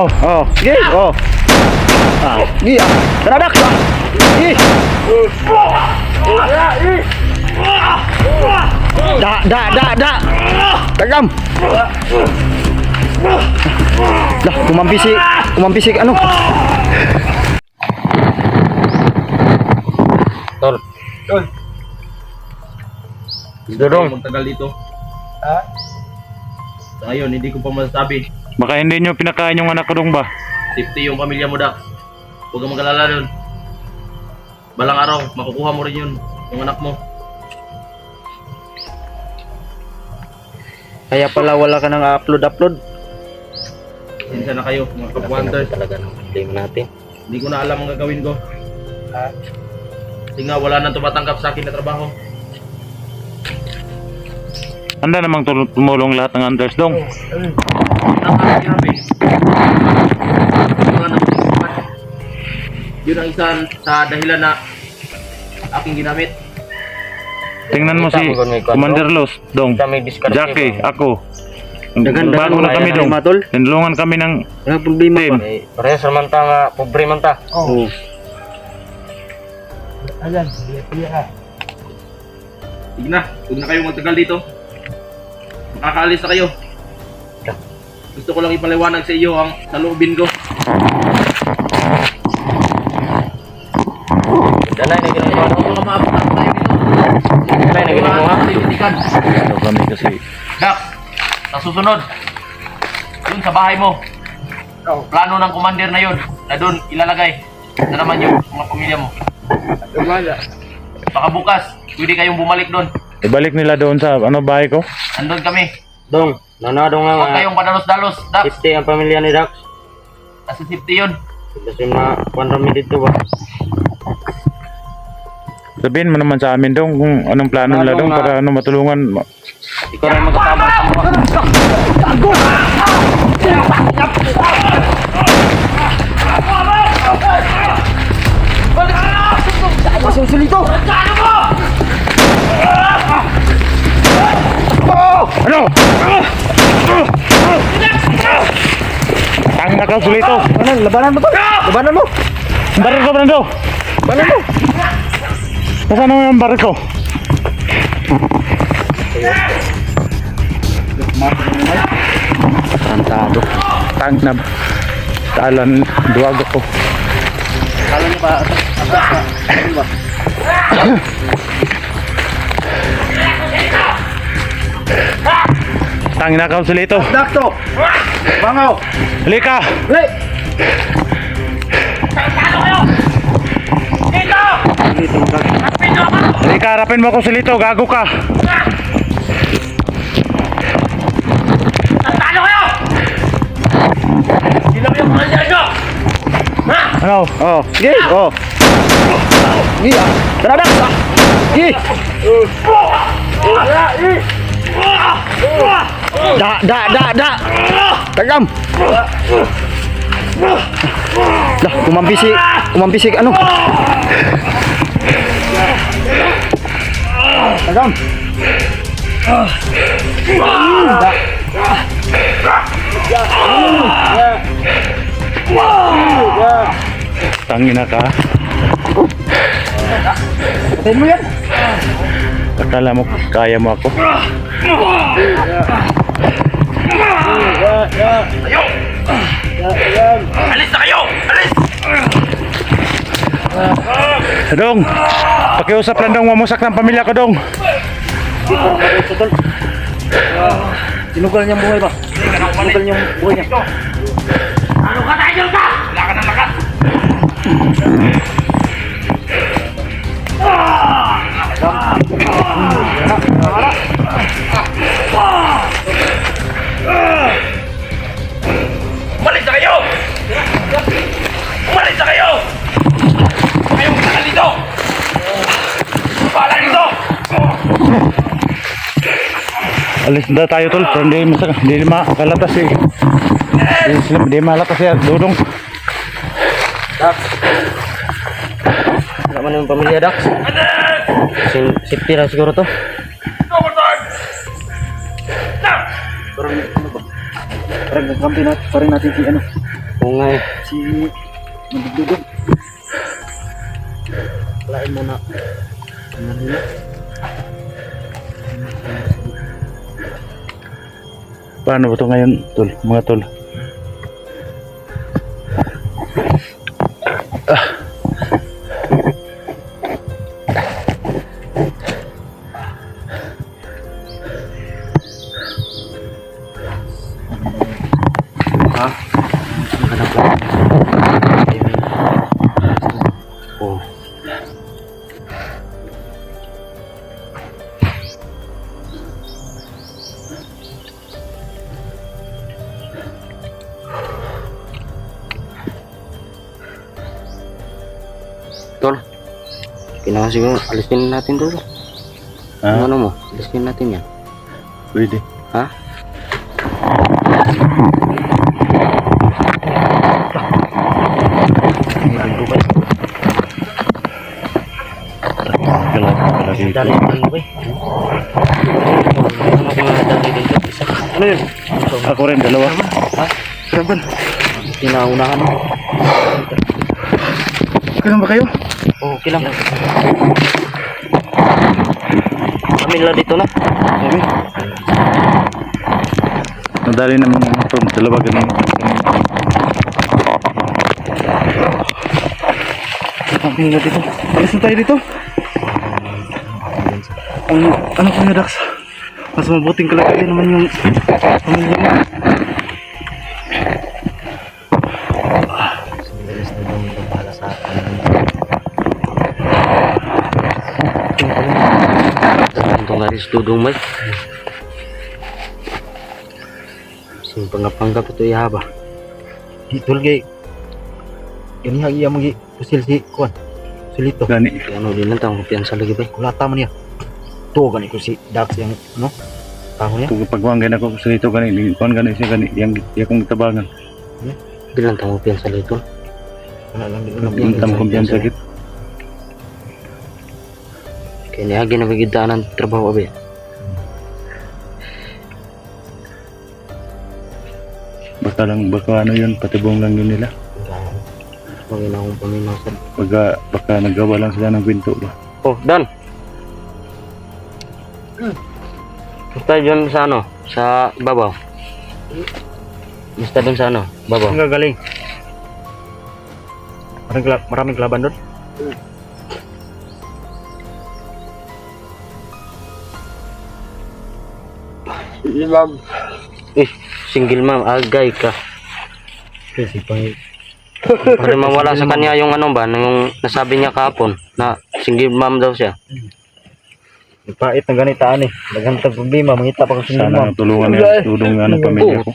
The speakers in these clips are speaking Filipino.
Oh, sige. Oh. Ah, sige. Tara, Dax. Sige. Da. Tagam. Dah, kumampisik ano? Tol. Dudong. Magtagal dito. Ha? Ngayon, hindi ko pa masasabi. Baka hindi nyo pinakain yung anak ko dong ba? Safety yung pamilya mo, Dak. Huwag kang mag-alala dun. Balang araw, makukuha mo rin yun, yung anak mo. Kaya pala wala ka nang upload. Sinsa na kayo, mga kapwanters. Talaga ng problema natin. Hindi ko na alam ang gagawin ko. Kasi nga, wala nang tumatanggap sa akin na trabaho. Handa namang tumulong lahat ng hunters dong. Napakahirap. Yun ang isa sa dahilan na aking ginamit. Tingnan mo si Commander Los dong. Jackie, ako. Bago na kami dong. Tinulungan kami ng team. Parehas naman ta nga pobre man ta. Oo. Ayan, Sige na, huwag na kayong magtagal dito. Makakaalis na kayo. Gusto ko lang ipaliwanag sa iyo ang saloobin ko. Danay na ginagawa mo. Huwag ka maabot na tayo dito. Danay na ginagawa mo. Ano kami kasi. Dak, sa susunod, dun sa bahay mo, plano ng commander na yun, na dun ilalagay na naman yung mga pamilya mo. Baka bukas, pwede kayong bumalik dun. Ibalik nila doon sa bahay ko. Andun kami. Dong, nanado nga Huwag kayong padalos-dalos, Dak. safety ang pamilya ni Dax. Nasa safety yun. Kasi makuan kami dito ba? Sabihin mo naman sa amin dong kung anong plano nila dong para matulungan. Ikaw rin magkasama sa mga. Masusulito! Ano? Tang nakaw sulito. Labanan mo to! Labanan mo! Baril ko, Brando. Labanan mo! Nasaan naman yung baril ko? Tantado. Tang na talan duwag ako. Kala niyo ba? Tang nakaw sulito. Dakto! Bangaw! Halika. Le! Halika, harapin mo ako sulito. Gago ka. Ano? Oh, sige! Oh! Sige ah! Tara Dax ah! Sige! Da! Tagam! Dah, kumampisik ano? Tagam! Tangina ka. Tayo mo yan! Akala mo kaya mo ako. Alis na kayo! Alis! Dong, pakiusap lang dong, mamusak ng pamilya ko dong. Sinugal niya ang buhay ba? Sinugal niya ang buhay niya. Ano ka tayo ka? Wala ka ng lakas! Umalis na kayo! Umalis na kayo! Huwag kayong magtakal dito! Bahala dito! Alis na tayo tol, pero hindi makalatas eh. Hindi malatas siya, Dudong. Dax! Wala man yung pamilya Dax. Safety na siguro to. Parang ano ba? Parang nagkampi na pa rin natin si ano. Oo nga eh. Si Dudong. Lain mo na. Paano ba ito ngayon, tol? Mga tol? Oh. Tol, kailangan siguro alisin natin to. Ha? Ano mo? Alisin natin yan. Pwede. Ha? Dali mo ba? Ano yun? Ako rin, dalawa. Ha? Saban. Pinaunahan mo. Kailan ba kayo? Oh, okay lang. Amin lang dito na. Okay. Nadali naman ang ito. Dalawa ganun. Amin lang dito. Alis na tayo dito. Ano ko na, Dax? Mas mabuting kalagayan naman yung pamilya mo. Untung garis Dudong may. Sing panggap-panggap ito ihaba. Itul gay. Ini hagi yang magi usil si kuan. Sulito. Gani. Ano din lang tang kumpiyansa lagi ba? Kulata man niya. To gani ko si Dax yang no. Tahu niya. Kung pagwanggan ako sa ito gani, kuan gani siya gani, yang kong tabangan. Di lang tang kumpiyansa lagi ito. Wala lang din Yung tam kumpiyansa sakit. Kaya niya ginabigidaan ng trabaho ba? Baka ano yun, patibong lang yun nila. Magina akong paminasan. Baka nagawa lang sila ng pinto ba. Oh, Dan! Basta dyan sa ano? Sa babaw. Basta dun sa ano? Babaw. Ang gagaling. Maraming kelaban doon. Single ma'am, agay ka. Kasi pang Para mawala sa kanya yung ano ba, yung nasabi niya kahapon na single ma'am daw siya. pait na ganitaan eh. Nagantag problema, mangita pa kasi Sana mo. tulungan niya, tulong nga ng pamilya ko.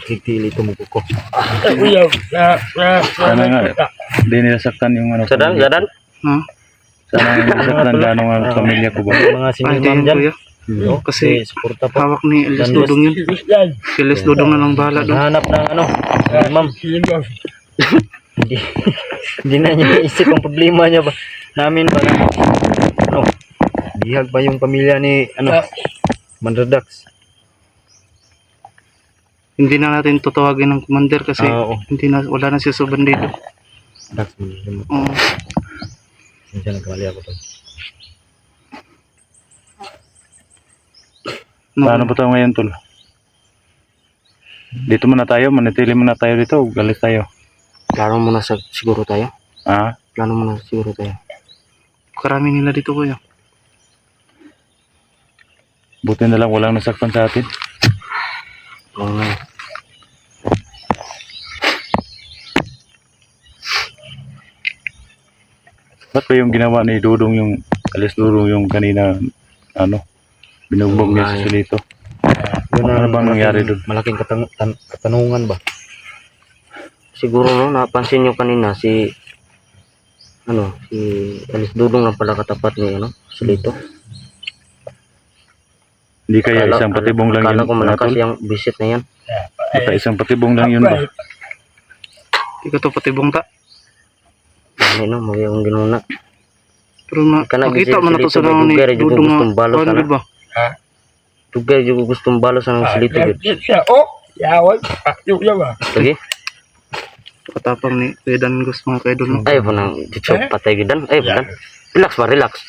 Titili tumuko ko. Sana nga, hindi nila saktan yung ano. Sadan, pamilya sadan. ko. Sana hindi saktan gano'n nga ang pamilya ko ba. Mga single mom dyan. Oo, kasi Suporta pa. hawak ni Elias Dudong yun. Si Elias Dudong na lang bahala doon. Hanap ng ano, ma'am. Hindi, hindi na niya isip ang problema niya ba. Namin ba na, ano, bihag pa yung pamilya ni, ano, Mandradax. Hindi na natin tutawagin ng commander kasi Oo. hindi na, wala na siya sa bandido. Dax, Mandradax. Oo. Siya nagkamali ako to. No. Paano ba tayo ngayon, tol? Dito muna tayo, manitili muna tayo dito, galit tayo. Plano muna siguro tayo. Ah, Plano muna siguro tayo. Karami nila dito kuya. buti na lang walang nasaktan sa atin. Oo nga. Ba't ba yung ginawa ni Dudong yung, Alias Dudong yung kanina, ano, binugbog niya sa Sulito? Ano bang nangyari doon? Malaking katanungan ba? Siguro no, napansin nyo kanina si Alias Dudong lang pala katapat ni Sulito. Hindi kaya isang patibong lang yun? Akala ko malakas Tol? yung visit na yan. Baka isang patibong lang yun ba? Hindi ka to patibong ta. Ano no, yung ginuna. Pero Kana makita man na to Sulito, sa nang ni dugay, dugay, Dudong gustong balos, kuwan, ano? di ba? Tugay yung gustong balos ng Sulito. Lagi? Napakatapang ni Kuya Dangos mga kaidol. No? Ay po nang dito patay gidan. Ay po relax ba, relax.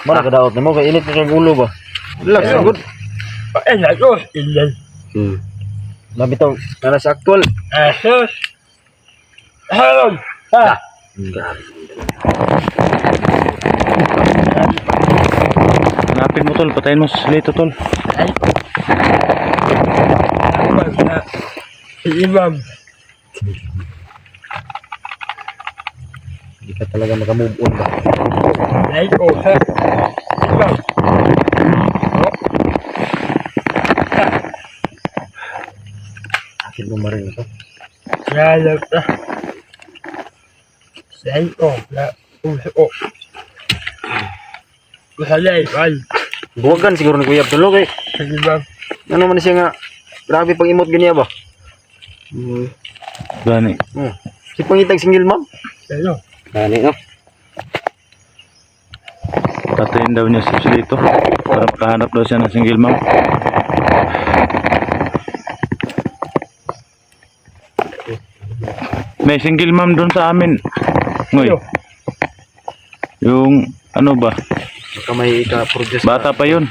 Mana kadaot mo kay init sa ulo ba? Relax good. Hmm. Mabitaw na sa actual. Hanapin mo tol, patayin mo sa silito tol. Hindi ka talaga makamove on ba? Akin mo marin ito. Buwagan siguro ni Kuya Abdul kay. Ano man siya nga grabe pag imot ganiya ba? Gani. Si pangitag single mom. Gani no. Patayin daw niya sa silito. Para makahanap daw siya ng single mom. May single mom doon sa amin. Ngoy. Yung ano ba? Baka may ika-produce Bata pa yun.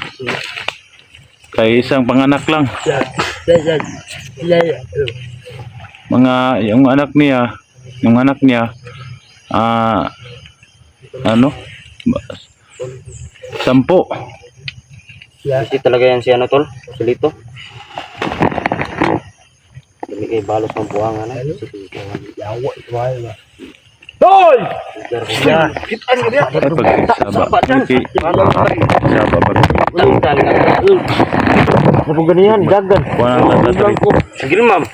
Kay isang panganak lang. Mga yung anak niya ano? 10. Kasi talaga yan si ano tol, Silito. Dami kay balos ng buwangan na. Ay pagsaba. Okay. Saba ba? Ano ganiyan dagan. Kuha na tatari. Sige ma'am.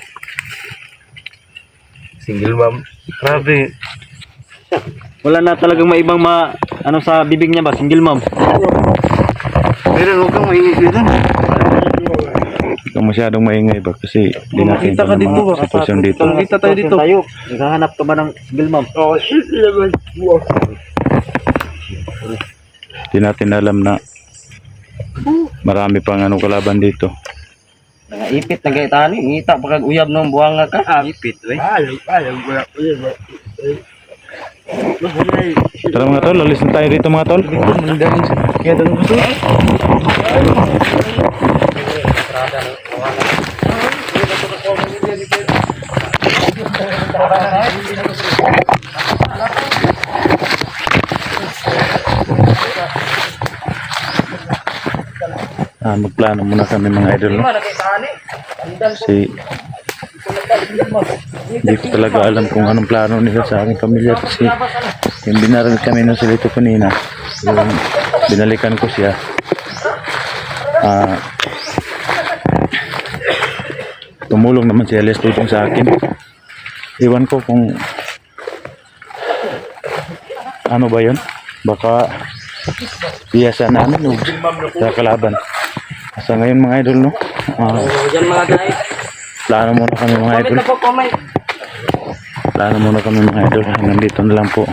Single mom. Grabe. Wala na talagang maibang ano sa bibig niya ba? Single mom. Pero huwag kang maingay dyan. Hindi ka masyadong maingay ba? Kasi di natin Makita ka ito ng dito mga ba? sitwasyon dito. Makita tayo dito. Naghahanap ka ba ng single mom? Di natin alam na marami pang ano kalaban dito. Ipit na gaya tani, ngita pagkag uyab ng buwanga ka. Ipit, we. Tara mga tol, alis na tayo dito mga tol. Kaya Dangos. Magplano muna kami mga idol. No? Kasi hindi ko talaga alam kung anong plano nila sa aking pamilya. Kasi yung binaril kami ng Silito kanina, yung binalikan ko siya, tumulong naman si Elias tutong sa akin. Iwan ko kung ano ba yun, baka biyasa namin o kakalaban. Sa ngayon mga idol, no, Diyan mga dai. plano muna kami mga idol. Plano muna kami mga idol. Hanggang dito na lang po.